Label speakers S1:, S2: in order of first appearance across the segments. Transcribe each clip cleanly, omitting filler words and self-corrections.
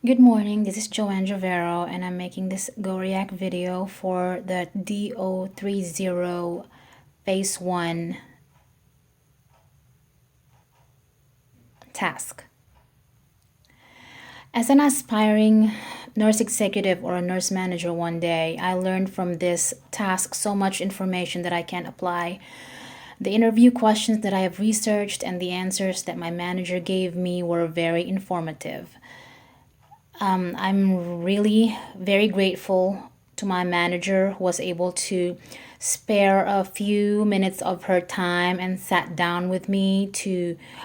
S1: Good morning, this is Joanne Javero and I'm making this Go React video for the D030 Phase 1 task. As an aspiring nurse executive or a nurse manager one day, I learned from this task so much information that I can apply. The interview questions that I have researched and the answers that my manager gave me were very informative. I'm really very grateful to my manager who was able to spare a few minutes of her time and sat down with me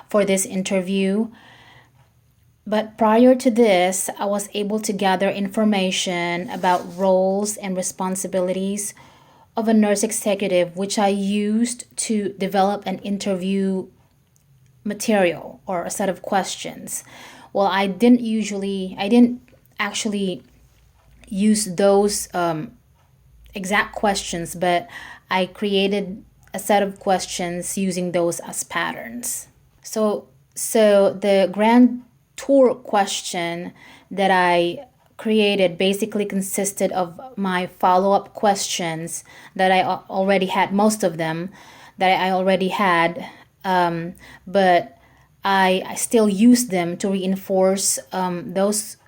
S1: for this interview. But prior to this, I was able to gather information about roles and responsibilities of a nurse executive, which I used to develop an interview material or a set of questions. Well, I didn't actually use those exact questions, but I created a set of questions using those as patterns. So the grand tour question that I created basically consisted of my follow-up questions that I already had, most of them that I already had, but I still use them to reinforce those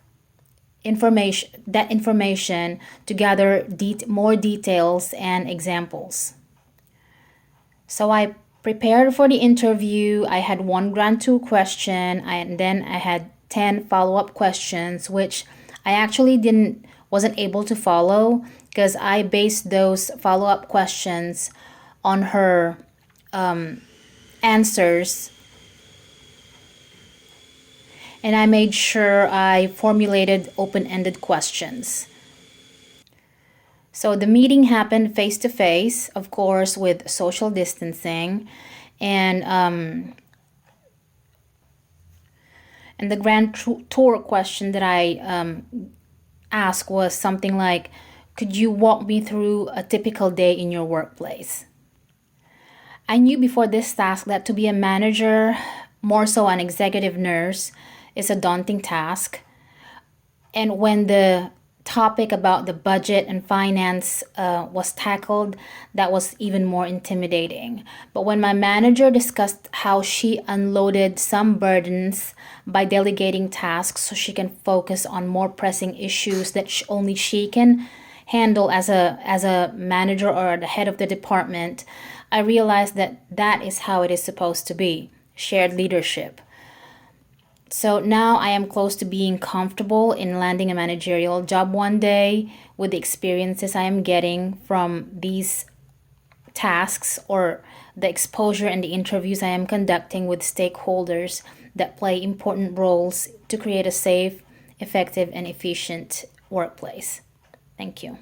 S1: information to gather more details and examples. So I prepared for the interview. I had one grand tour question, and then I had 10 follow-up questions, which I actually wasn't able to follow because I based those follow-up questions on her answers. And I made sure I formulated open-ended questions. So the meeting happened face-to-face, of course, with social distancing, and the grand tour question that I asked was something like, could you walk me through a typical day in your workplace? I knew before this task that to be a manager, more so an executive nurse, is a daunting task. And when the topic about the budget and finance was tackled, that was even more intimidating. But when my manager discussed how she unloaded some burdens by delegating tasks so she can focus on more pressing issues that only she can handle as a manager or the head of the department, I realized that is how it is supposed to be, shared leadership. So now I am close to being comfortable in landing a managerial job one day with the experiences I am getting from these tasks or the exposure and the interviews I am conducting with stakeholders that play important roles to create a safe, effective, and efficient workplace. Thank you.